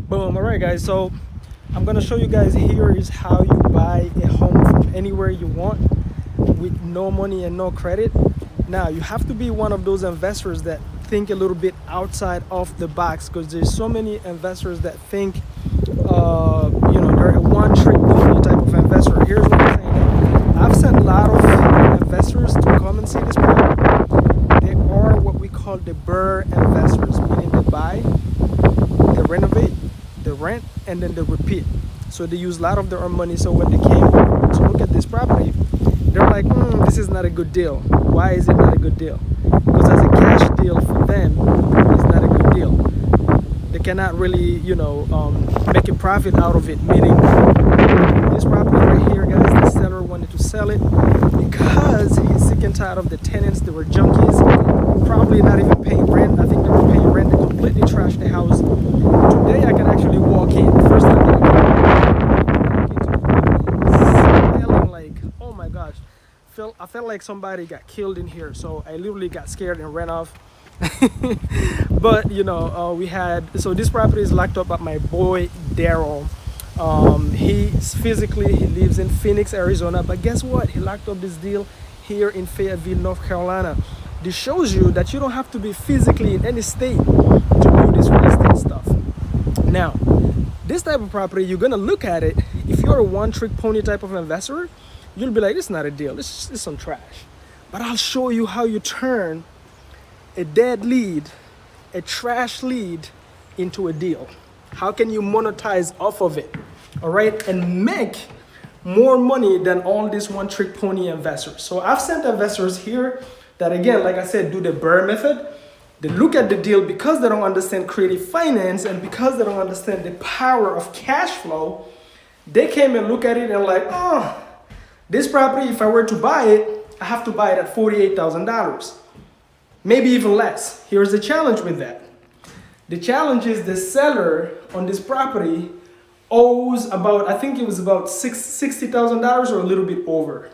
Boom. All right, guys. So I'm gonna show you guys here is how you buy a home from anywhere you want with no money and no credit. Now you have to be one of those investors that think a little bit outside of the box, because there's so many investors that think, they're a one trick pony type of investor. Here's what I'm saying. I've sent a lot of investors to come and see this property. They are what we call the BRRRR investors, meaning they buy, they renovate, they rent, and then they repeat. So they use a lot of their own money. So when they came to look at this property, they're like, this is not a good deal. Why is it not a good deal? Because as a cash deal for them, it's not a good deal. They cannot really, make a profit out of it. Meaning, this property right here, guys, the seller wanted to sell it because he's sick and tired of the tenants. They were junkies, probably not even paying rent. I think they were paying rent. They completely trashed the house. Today, I can actually walk in. First time that I can smelling like, oh my gosh. I felt like somebody got killed in here, so I literally got scared and ran off. But so this property is locked up at my boy Daryl. He lives in Phoenix, Arizona, but guess what? He locked up this deal here in Fayetteville, North Carolina. This shows you that you don't have to be physically in any state to do this real estate stuff. Now, this type of property, you're gonna look at it. If you're a one-trick pony type of investor, you'll be like, this is not a deal. This is some trash. But I'll show you how you turn a dead lead, a trash lead, into a deal. How can you monetize off of it? All right, and make more money than all these one-trick pony investors. So I've sent investors here that, again, like I said, do the BRRRR method. They look at the deal because they don't understand creative finance and because they don't understand the power of cash flow. They came and look at it and like, this property, if I were to buy it, I have to buy it at $48,000, maybe even less. Here's the challenge with that. The challenge is the seller on this property owes about, I think it was about $60,000 or a little bit over.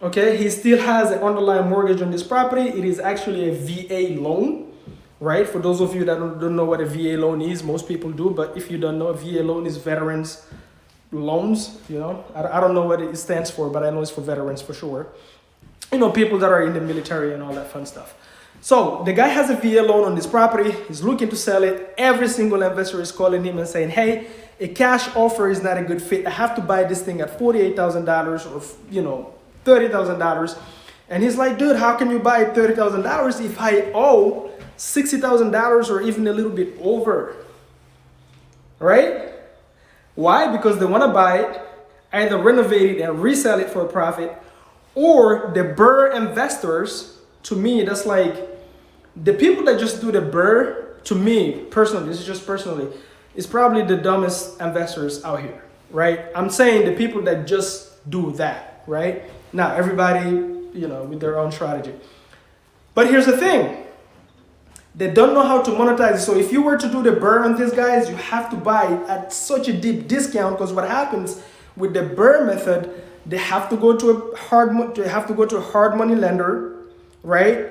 Okay, he still has an underlying mortgage on this property. It is actually a VA loan, right? For those of you that don't know what a VA loan is, most people do, but if you don't know, a VA loan is veterans loans. I don't know what it stands for, but I know it's for veterans for sure. People that are in the military and all that fun stuff. So the guy has a VA loan on this property. He's looking to sell it. Every single investor is calling him and saying, hey, a cash offer is not a good fit. I have to buy this thing at $48,000 or, $30,000. And he's like, dude, how can you buy $30,000 if I owe $60,000 or even a little bit over? Right? Why? Because they want to buy it, either renovate it and resell it for a profit, or the BRRRR investors. To me, that's like the people that just do the BRRRR. To me, personally, this is just personally, is probably the dumbest investors out here, right? I'm saying the people that just do that, right? Now, everybody, with their own strategy. But here's the thing. They don't know how to monetize it. So if you were to do the BRRRR on these guys, you have to buy it at such a deep discount, because what happens with the BRRRR method, they have to go to a hard money lender, right?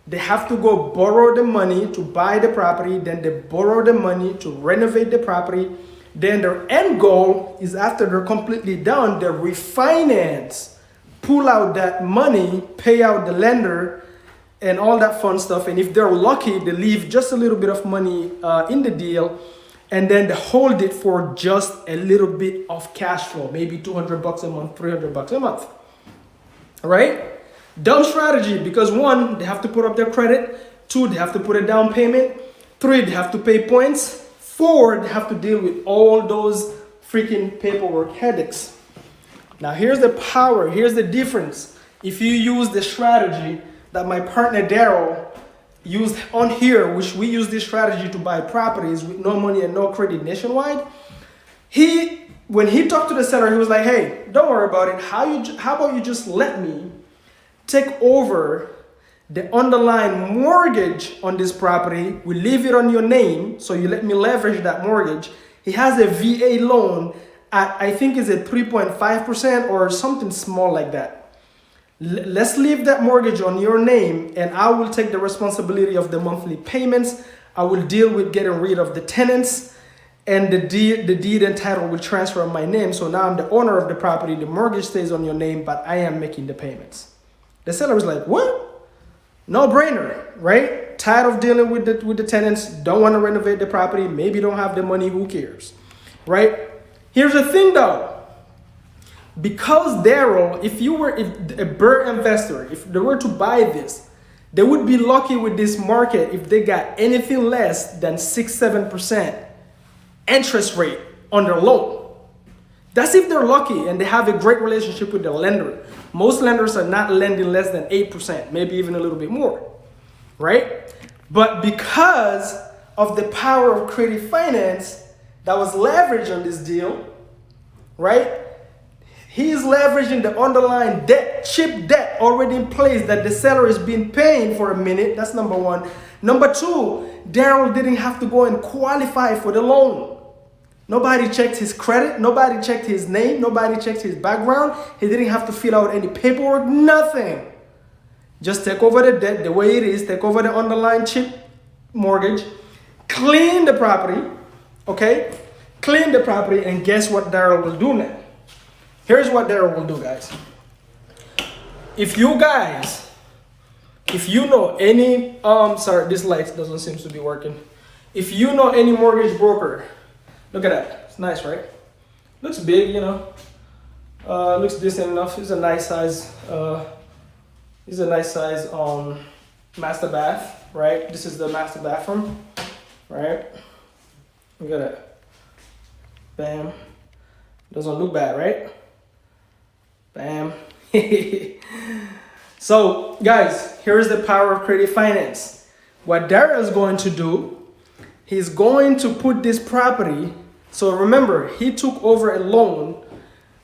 They have to go borrow the money to buy the property, then they borrow the money to renovate the property. Then their end goal is, after they're completely done, they refinance, pull out that money, pay out the lender, and all that fun stuff. And if they're lucky, they leave just a little bit of money in the deal, and then they hold it for just a little bit of cash flow, maybe $200 a month, $300 a month. All right? Dumb strategy, because 1, they have to put up their credit. 2, they have to put a down payment. 3, they have to pay points. 4, they have to deal with all those freaking paperwork headaches. Now, here's the power. Here's the difference. If you use the strategy that my partner Daryl used on here, which we use this strategy to buy properties with no money and no credit nationwide, when he talked to the seller, he was like, hey, don't worry about it. How about you just let me take over the underlying mortgage on this property. We leave it on your name, so you let me leverage that mortgage. He has a VA loan at, I think is at 3.5% or something small like that. Let's leave that mortgage on your name, and I will take the responsibility of the monthly payments. I will deal with getting rid of the tenants, and the deed and title will transfer on my name. So now I'm the owner of the property. The mortgage stays on your name, but I am making the payments. The seller was like, what? No brainer, right? Tired of dealing with the tenants, don't want to renovate the property, maybe don't have the money, who cares, right? Here's the thing though. Because Daryl, if a bird investor, if they were to buy this, they would be lucky with this market if they got anything less than 6-7% interest rate on their loan. That's if they're lucky and they have a great relationship with the lender. Most lenders are not lending less than 8%, maybe even a little bit more, right? But because of the power of creative finance that was leveraged on this deal, right? He's leveraging the underlying debt, cheap debt already in place that the seller has been paying for a minute. That's number one. Number two, Daryl didn't have to go and qualify for the loan. Nobody checked his credit. Nobody checked his name. Nobody checked his background. He didn't have to fill out any paperwork, nothing. Just take over the debt the way it is, take over the underlying cheap mortgage, clean the property, okay? Clean the property, and guess what Daryl will do now? Here's what Daryl will do, guys. If you know any, sorry, this light doesn't seem to be working. If you know any mortgage broker, look at that. It's nice, right? Looks big, you know. Looks decent enough. It's a nice size. Master bath, right? This is the master bathroom, right? Look at that. Bam. Doesn't look bad, right? Bam. So, guys, here's the power of creative finance. What Daryl is going to do, he's going to put this property. So remember, he took over a loan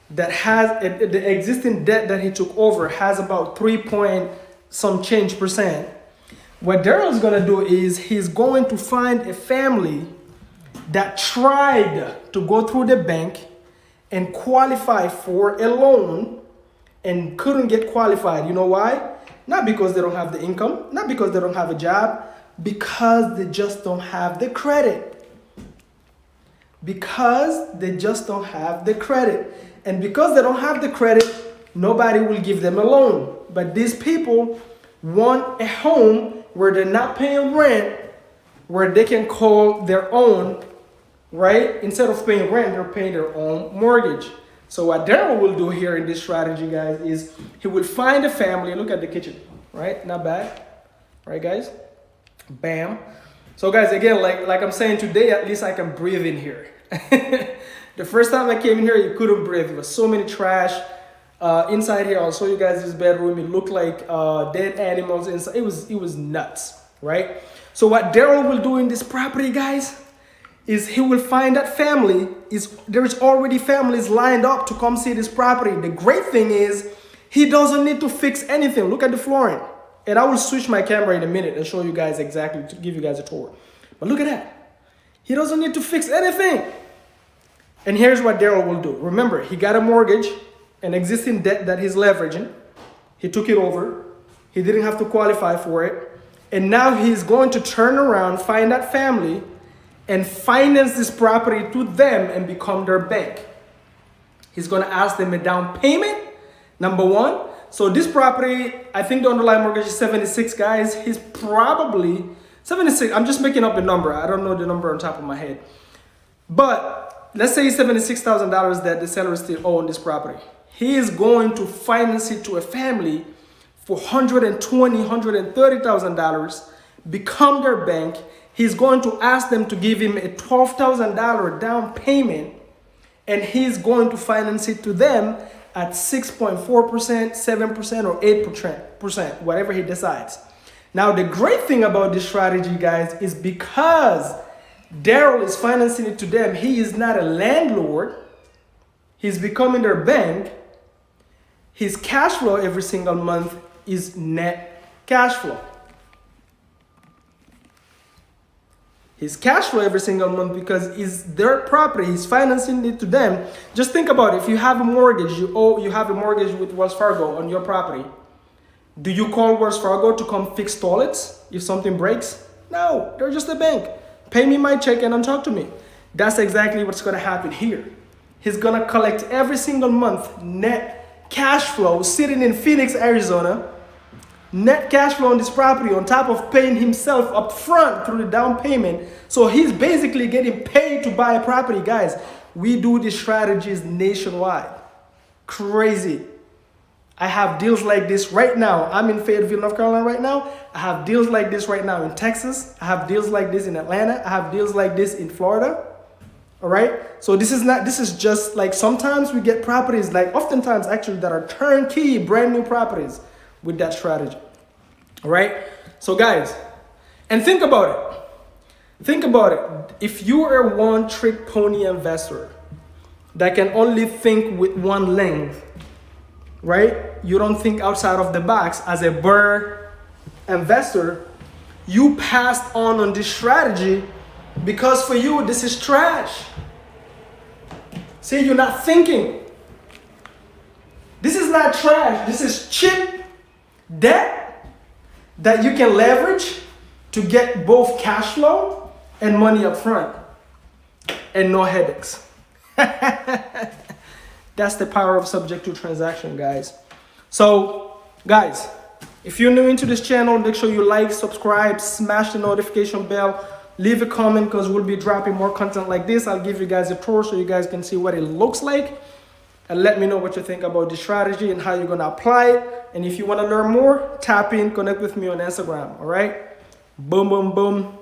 that has the existing debt that he took over has about 3 point some change percent. What Daryl is going to do is he's going to find a family that tried to go through the bank and qualify for a loan and couldn't get qualified. You know why? Not because they don't have the income, not because they don't have a job, because they just don't have the credit. Because they just don't have the credit. And because they don't have the credit, nobody will give them a loan. But these people want a home where they're not paying rent, where they can call their own, right? Instead of paying rent, they're paying their own mortgage. So what Daryl will do here in this strategy, guys, is he will find a family. Look at the kitchen, right? Not bad, right, guys? Bam. So, guys, again, like I'm saying today, at least I can breathe in here. The first time I came in here, you couldn't breathe. There was so many trash inside here. I'll show you guys this bedroom. It looked like dead animals inside. It was nuts, right? So what Daryl will do in this property, guys, is he will find that family. There's already families lined up to come see this property. The great thing is he doesn't need to fix anything. Look at the flooring. And I will switch my camera in a minute and show you guys exactly, to give you guys a tour. But look at that. He doesn't need to fix anything. And here's what Daryl will do. Remember, he got a mortgage, an existing debt that he's leveraging. He took it over. He didn't have to qualify for it. And now he's going to turn around, find that family, and finance this property to them and become their bank. He's going to ask them a down payment, number one. So this property, I think the underlying mortgage is 76, guys. He's probably 76. I'm just making up a number. I don't know the number on top of my head. But let's say $76,000 that the seller still owns this property. He is going to finance it to a family for $120,000, $130,000, become their bank. He's going to ask them to give him a $12,000 down payment, and he's going to finance it to them at 6.4%, 7%, or 8%, whatever he decides. Now, the great thing about this strategy, guys, is because Daryl is financing it to them, he is not a landlord. He's becoming their bank. His cash flow every single month is net cash flow. His cash flow every single month, because it's their property, he's financing it to them. Just think about it. If you have a mortgage, you have a mortgage with Wells Fargo on your property. Do you call Wells Fargo to come fix toilets if something breaks? No, they're just a bank. Pay me my check and don't talk to me. That's exactly what's going to happen here. He's going to collect every single month net cash flow sitting in Phoenix, Arizona. Net cash flow on this property on top of paying himself up front through the down payment. So he's basically getting paid to buy a property. Guys, we do these strategies nationwide. Crazy. I have deals like this right now. I'm in Fayetteville, North Carolina right now. I have deals like this right now in Texas. I have deals like this in Atlanta. I have deals like this in Florida. All right. So this is just like, sometimes we get properties, like oftentimes actually, that are turnkey, brand new properties with that strategy. All right. So guys, and think about it. Think about it. If you are a one-trick pony investor that can only think with one length, right? You don't think outside of the box as a BRRRR investor, you passed on this strategy because for you, this is trash. See, you're not thinking. This is not trash. This is cheap debt that you can leverage to get both cash flow and money up front and no headaches. That's the power of subject to transaction, guys. So, guys, if you're new into this channel, make sure you like, subscribe, smash the notification bell, leave a comment because we'll be dropping more content like this. I'll give you guys a tour so you guys can see what it looks like. And let me know what you think about this strategy and how you're going to apply it. And if you want to learn more, tap in, connect with me on Instagram. All right? Boom, boom, boom.